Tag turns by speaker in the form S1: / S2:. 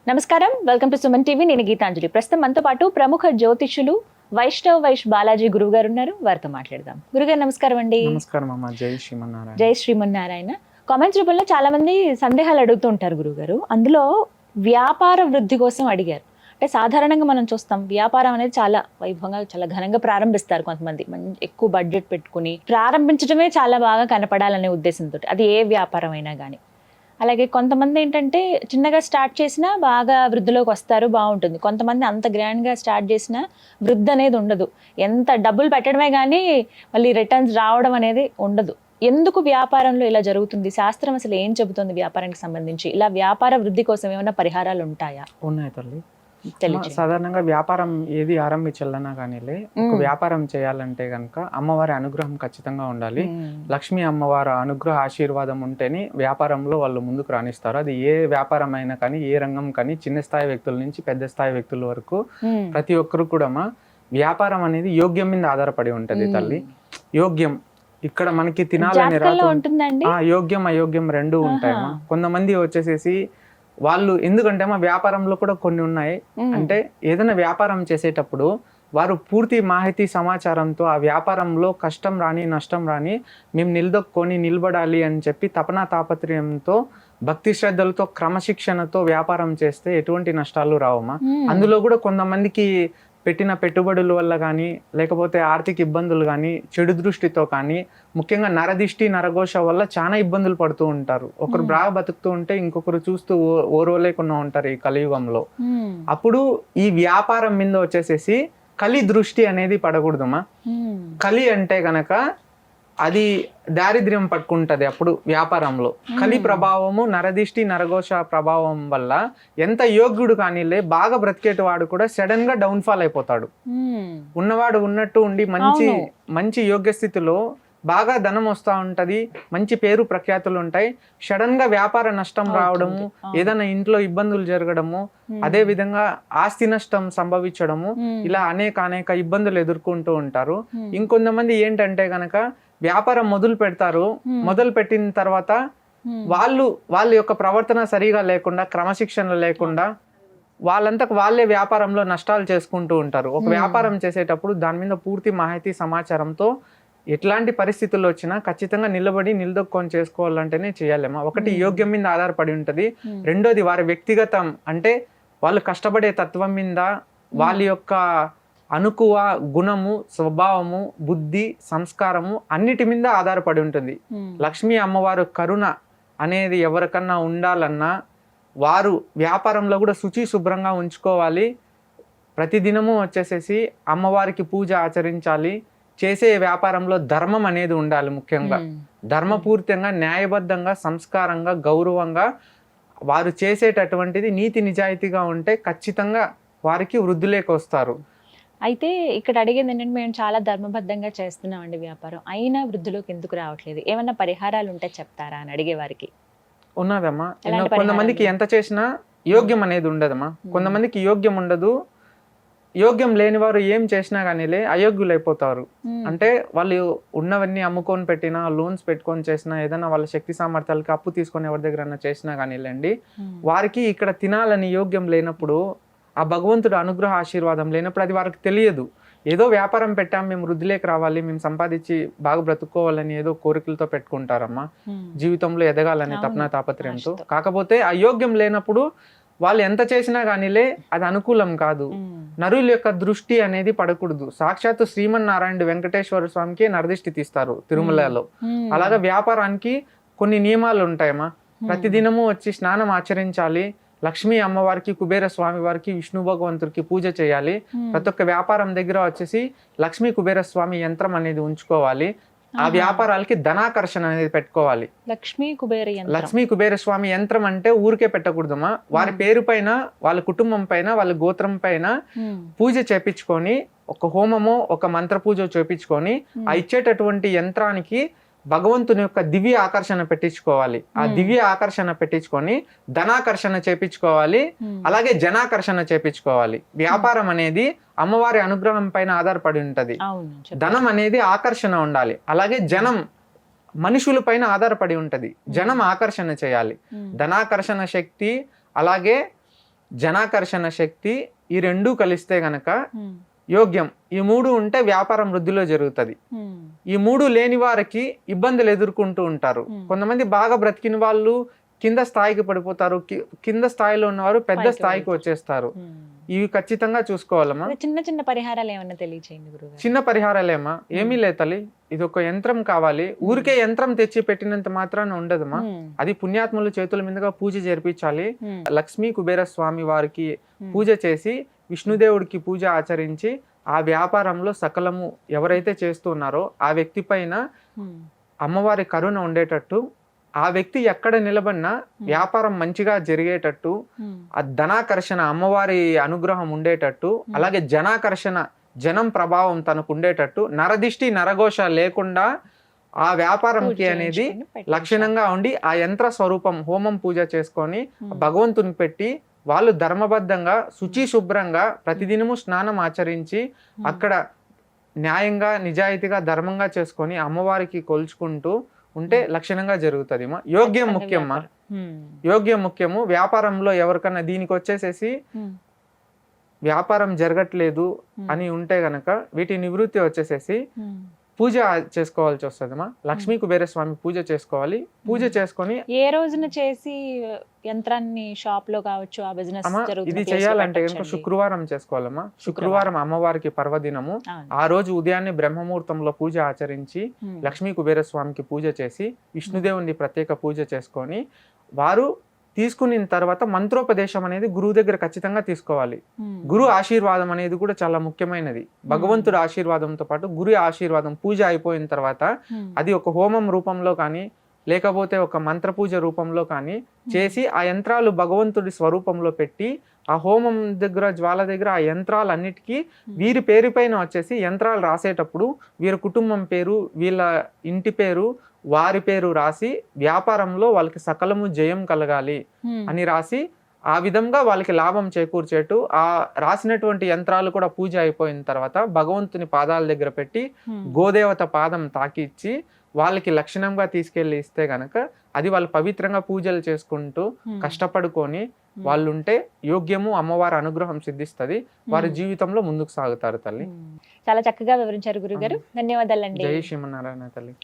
S1: నమస్కారం, welcome to Suman TV. నేను గీతాంజలి. ప్రస్తుతం మనతో పాటు ప్రముఖ జ్యోతిష్యులు వైష్ బాలాజీ గురువు గారు ఉన్నారు. వారితో మాట్లాడదాం. గురుగారు నమస్కారం అండి.
S2: నమస్కారం అమ్మ. జై శ్రీమన్నారాయణ.
S1: జై శ్రీమన్నారాయణ. కామెంట్స్ రూపంలో చాలా మంది సందేహాలు అడుగుతూ ఉంటారు గురుగారు. అందులో వ్యాపార వృద్ధి కోసం అడిగారు. అంటే సాధారణంగా మనం చూస్తాం వ్యాపారం అనేది చాలా వైభవంగా చాలా ఘనంగా ప్రారంభిస్తారు కొంతమంది. ఎక్కువ బడ్జెట్ పెట్టుకుని ప్రారంభించడమే చాలా బాగా కనపడాలనే ఉద్దేశంతో, అది ఏ వ్యాపారం అయినా కానీ. అలాగే కొంతమంది ఏంటంటే చిన్నగా స్టార్ట్ చేసినా బాగా వృద్ధిలోకి వస్తారు, బాగుంటుంది. కొంతమంది అంత గ్రాండ్గా స్టార్ట్ చేసినా వృద్ధి అనేది ఉండదు. ఎంత డబ్బులు పెట్టడమే కానీ మళ్ళీ రిటర్న్స్ రావడం అనేది ఉండదు. ఎందుకు వ్యాపారంలో ఇలా జరుగుతుంది? శాస్త్రం అసలు ఏం చెబుతుంది వ్యాపారానికి సంబంధించి? ఇలా వ్యాపార వృద్ధి కోసం ఏమైనా పరిహారాలు ఉంటాయా?
S2: ఉన్నాయి తల్లి.
S1: తెలియదు.
S2: సాధారణంగా వ్యాపారం ఏది ఆరంభించాలన్నా కానీ ఒక వ్యాపారం చేయాలంటే కనుక అమ్మవారి అనుగ్రహం ఖచ్చితంగా ఉండాలి. లక్ష్మీ అమ్మవారి అనుగ్రహ ఆశీర్వాదం ఉంటేనే వ్యాపారంలో వాళ్ళు ముందుకు రాణిస్తారు. అది ఏ వ్యాపారం అయినా కానీ, ఏ రంగం కానీ, చిన్న స్థాయి వ్యక్తుల నుంచి పెద్ద స్థాయి వ్యక్తుల వరకు ప్రతి ఒక్కరు కూడా వ్యాపారం అనేది యోగ్యం మీద ఆధారపడి ఉంటది తల్లి. యోగ్యం ఇక్కడ మనకి తినాలని రాదు, యోగ్యం అయోగ్యం రెండు ఉంటాయమ్మా. కొంతమంది వచ్చేసేసి వాళ్ళు ఎందుకంటే మా వ్యాపారంలో కూడా కొన్ని ఉన్నాయి. అంటే ఏదైనా వ్యాపారం చేసేటప్పుడు వారు పూర్తి మాహితి సమాచారంతో ఆ వ్యాపారంలో కష్టం రాని నష్టం రాని మేము నిలబడాలి అని చెప్పి తపనా తాపత్రయంతో భక్తి శ్రద్ధలతో క్రమశిక్షణతో వ్యాపారం చేస్తే ఎటువంటి నష్టాలు రావమ్మా. అందులో కూడా కొంతమందికి పెట్టిన పెట్టుబడుల వల్ల కానీ, లేకపోతే ఆర్థిక ఇబ్బందులు కానీ, చెడు దృష్టితో కానీ, ముఖ్యంగా నరదిష్టి నరఘోష వల్ల చాలా ఇబ్బందులు పడుతూ ఉంటారు. ఒకరు బాగా బతుకుతూ ఉంటే ఇంకొకరు చూస్తూ ఓర్వలేకుండా ఉంటారు ఈ కలియుగంలో. అప్పుడు ఈ వ్యాపారం మీద వచ్చేసేసి కలి దృష్టి అనేది పడకూడదమ్మా. కలి అంటే గనక అది దారిద్ర్యం పట్టుకుంటది. అప్పుడు వ్యాపారంలో కలి ప్రభావము, నరదిష్టి నరఘోష ప్రభావం వల్ల ఎంత యోగ్యుడు కానీలే బాగా బ్రతికేటి వాడు కూడా సడన్ గా డౌన్ ఫాల్ అయిపోతాడు. ఉన్నవాడు ఉన్నట్టు ఉండి మంచి యోగ్య స్థితిలో బాగా ధనం వస్తూ ఉంటది, మంచి పేరు ప్రఖ్యాతులు ఉంటాయి. సడన్ గా వ్యాపార నష్టం రావడము, ఏదైనా ఇంట్లో ఇబ్బందులు జరగడము, అదే విధంగా ఆస్తి నష్టం సంభవించడము, ఇలా అనేక ఇబ్బందులు ఎదుర్కొంటూ ఉంటారు. ఇంకొంతమంది ఏంటంటే గనక వ్యాపారం మొదలు పెడతారు. మొదలు పెట్టిన తర్వాత వాళ్ళ యొక్క ప్రవర్తన సరిగా లేకుండా, క్రమశిక్షణ లేకుండా వాళ్ళంతకు వాళ్ళే వ్యాపారంలో నష్టాలు చేసుకుంటూ ఉంటారు. ఒక వ్యాపారం చేసేటప్పుడు దాని మీద పూర్తి మాహితి సమాచారంతో ఎట్లాంటి పరిస్థితుల్లో వచ్చినా ఖచ్చితంగా నిలదొక్కొని చేసుకోవాలంటేనే చేయాలేమా. ఒకటి యోగ్యం మీద ఆధారపడి ఉంటది. రెండోది వారి వ్యక్తిగతం, అంటే వాళ్ళు కష్టపడే తత్వం మీద, వాళ్ళ యొక్క అనుకువ గుణము, స్వభావము, బుద్ధి, సంస్కారము అన్నిటి మీద ఆధారపడి ఉంటుంది. లక్ష్మీ అమ్మవారు కరుణ అనేది ఎవరికన్నా ఉండాలన్నా వారు వ్యాపారంలో కూడా శుచి శుభ్రంగా ఉంచుకోవాలి. ప్రతిదినము వచ్చేసేసి అమ్మవారికి పూజ ఆచరించాలి. చేసే వ్యాపారంలో ధర్మం అనేది ఉండాలి. ముఖ్యంగా ధర్మపూరితంగా, న్యాయబద్ధంగా, సంస్కారంగా, గౌరవంగా వారు చేసేటటువంటిది నీతి నిజాయితీగా ఉంటే ఖచ్చితంగా వారికి వృద్ధిలోకి వస్తారు.
S1: అయితే ఇక్కడ అడిగేది ఏంటంటే, మేము చాలా ధర్మబద్ధంగా చేస్తున్నామండి వ్యాపారం, అయినా వృద్ధిలోకి ఎందుకు రావట్లేదు, ఏమన్నా పరిహారాలు ఉంటే చెప్తారా అని అడిగే వారికి.
S2: ఉన్నదమ్మా. కొంతమందికి ఎంత చేసినా యోగ్యం అనేది ఉండదమ్మా. కొంతమందికి యోగ్యం ఉండదు. యోగ్యం లేని వారు ఏం చేసినా కానీ అయోగ్యులు అయిపోతారు. అంటే వాళ్ళు ఉన్నవన్నీ అమ్ముకొని పెట్టినా, లోన్స్ పెట్టుకొని చేసినా, ఏదైనా వాళ్ళ శక్తి సామర్థ్యాలకి అప్పు తీసుకొని ఎవరి దగ్గర చేసినా కానీ వారికి ఇక్కడ తినాలని యోగ్యం లేనప్పుడు, ఆ భగవంతుడు అనుగ్రహ ఆశీర్వాదం లేనప్పుడు అది వారికి తెలియదు. ఏదో వ్యాపారం పెట్టాం, మేము వృద్ధిలోకి రావాలి, మేము సంపాదించి బాగా బ్రతుక్కోవాలని ఏదో కోరికలతో పెట్టుకుంటారమ్మా, జీవితంలో ఎదగాలని తపనా తాపత్రయంతో. కాకపోతే అయోగ్యం లేనప్పుడు వాళ్ళు ఎంత చేసినా కానీలే అది అనుకూలం కాదు. నరుల యొక్క దృష్టి అనేది పడకూడదు. సాక్షాత్తు శ్రీమన్నారాయణ వెంకటేశ్వర స్వామికి నరదిష్టి తీస్తారు తిరుమలలో. అలాగా వ్యాపారానికి కొన్ని నియమాలు ఉంటాయమ్మా. ప్రతిదినము వచ్చి స్నానం ఆచరించాలి. లక్ష్మీ అమ్మవారికి, కుబేర స్వామి వారికి, విష్ణు భగవంతుడికి పూజ చేయాలి. ప్రతి ఒక్క వ్యాపారం దగ్గర వచ్చేసి లక్ష్మీ కుబేర స్వామి యంత్రం అనేది ఉంచుకోవాలి. ఆ వ్యాపారాలకి ధనాకర్షణ అనేది పెట్టుకోవాలి. లక్ష్మీ కుబేర స్వామి యంత్రం అంటే ఊరికే పెట్టకూడదమ్మా. వారి పేరు పైన, వాళ్ళ కుటుంబం పైన, వాళ్ళ గోత్రం పైన పూజ చేపించుకొని, ఒక హోమమో ఒక మంత్ర పూజ చేపించుకొని ఆ ఇచ్చేటటువంటి యంత్రానికి భగవంతుని యొక్క దివ్య ఆకర్షణ పెట్టించుకోవాలి. ఆ దివ్య ఆకర్షణ పెట్టించుకొని ధనాకర్షణ చేపించుకోవాలి. అలాగే జనాకర్షణ చేపించుకోవాలి. వ్యాపారం అనేది అమ్మవారి అనుగ్రహం పైన ఆధారపడి ఉంటది. ధనం అనేది ఆకర్షణ ఉండాలి. అలాగే జనం మనుషుల పైన ఆధారపడి ఉంటది. జనం ఆకర్షణ చేయాలి. ధనాకర్షణ శక్తి అలాగే జనాకర్షణ శక్తి, ఈ రెండూ కలిస్తే గనక యోగ్యం. ఈ మూడు ఉంటే వ్యాపారం వృద్ధిలో జరుగుతుంది. ఈ మూడు లేని వారికి ఇబ్బందులు ఎదుర్కొంటూ ఉంటారు. కొంతమంది బాగా బ్రతికిన వాళ్ళు కింద స్థాయికి పడిపోతారు, కింద స్థాయిలో ఉన్నవారు పెద్ద స్థాయికి వచ్చేస్తారు. ఇవి ఖచ్చితంగా చూసుకోవాలమ్మా.
S1: చిన్న చిన్న పరిహారాలు ఏమన్నా తెలియచేయండి గురుగారు.
S2: చిన్న పరిహారాలేమా? ఏమీ లేదు తల్లి, ఇది ఒక యంత్రం కావాలి. ఊరికే యంత్రం తెచ్చి పెట్టినంత మాత్రాన ఉండదమ్మా. అది పుణ్యాత్ముల చేతుల మీదుగా పూజ జరిపించాలి. లక్ష్మీ కుబేర స్వామి వారికి పూజ చేసి, విష్ణుదేవుడికి పూజ ఆచరించి, ఆ వ్యాపారంలో సకలము ఎవరైతే చేస్తున్నారో ఆ వ్యక్తి పైన అమ్మవారి కరుణ ఉండేటట్టు, ఆ వ్యక్తి ఎక్కడ నిలబడినా వ్యాపారం మంచిగా జరిగేటట్టు, ఆ ధనాకర్షణ అమ్మవారి అనుగ్రహం ఉండేటట్టు, అలాగే జనాకర్షణ జనం ప్రభావం తనకు ఉండేటట్టు, నరదిష్టి నరఘోష లేకుండా ఆ వ్యాపారంకి అనేది లక్షణంగా ఉండి, ఆ యంత్ర స్వరూపం హోమం పూజ చేసుకొని భగవంతుని పెట్టి, వాళ్ళు ధర్మబద్ధంగా శుచి శుభ్రంగా ప్రతిదినము స్నానం ఆచరించి అక్కడ న్యాయంగా నిజాయితీగా ధర్మంగా చేసుకొని అమ్మవారికి కొలుచుకుంటూ ఉంటే లక్షణంగా జరుగుతుంది. యోగ్యం ముఖ్యమ్మా, యోగ్యం ముఖ్యము. వ్యాపారంలో ఎవరికన్నా దీనికి వచ్చేసేసి వ్యాపారం జరగట్లేదు అని ఉంటే గనక వీటి నివృత్తి వచ్చేసేసి పూజ చేసుకోవాల్సి వస్తుందమ్మా. లక్ష్మీ కుబేర స్వామి పూజ చేసుకోవాలి. పూజ చేసుకొని
S1: ఏ రోజున చేసి యంత్రాన్ని షాప్ లో కావచ్చు ఆ బిజినెస్
S2: ఇది చేయాలంటే కనుక శుక్రవారం చేసుకోవాలమ్మా. శుక్రవారం అమ్మవారికి పర్వదినము. ఆ రోజు ఉదయాన్నే బ్రహ్మముహూర్తంలో పూజ ఆచరించి లక్ష్మీ కుబేర స్వామికి పూజ చేసి విష్ణుదేవుని ప్రత్యేక పూజ చేసుకొని, వారు తీసుకున్న తర్వాత మంత్రోపదేశం అనేది గురువు దగ్గర ఖచ్చితంగా తీసుకోవాలి. గురు ఆశీర్వాదం అనేది కూడా చాలా ముఖ్యమైనది. భగవంతుడు ఆశీర్వాదంతో పాటు గురు ఆశీర్వాదం పూజ అయిపోయిన తర్వాత అది ఒక హోమం రూపంలో కానీ లేకపోతే ఒక మంత్ర పూజ రూపంలో కానీ చేసి ఆ యంత్రాలు భగవంతుడి స్వరూపంలో పెట్టి, ఆ హోమం దగ్గర జ్వాల దగ్గర ఆ యంత్రాలన్నిటికీ వీరి పేరు పైన వచ్చేసి యంత్రాలు రాసేటప్పుడు వీరి కుటుంబం పేరు, వీళ్ళ ఇంటి పేరు, వారి పేరు రాసి వ్యాపారంలో వాళ్ళకి సకలము జయం కలగాలి అని రాసి, ఆ విధంగా వాళ్ళకి లాభం చేకూర్చేట్టు ఆ రాసినటువంటి యంత్రాలు కూడా పూజ అయిపోయిన తర్వాత భగవంతుని పాదాల దగ్గర పెట్టి గోదేవత పాదం తాకిచ్చి వాళ్ళకి లక్షణంగా తీసుకెళ్లి ఇస్తే గనక అది వాళ్ళు పవిత్రంగా పూజలు చేసుకుంటూ కష్టపడుకొని వాళ్ళు ఉంటే యోగ్యము, అమ్మవారి అనుగ్రహం సిద్ధిస్తుంది. వారి జీవితంలో ముందుకు సాగుతారు తల్లి.
S1: చాలా చక్కగా వివరించారు గురుగారు. ధన్యవాదాలండి.
S2: జై శ్రీమన్నారాయణ తల్లి.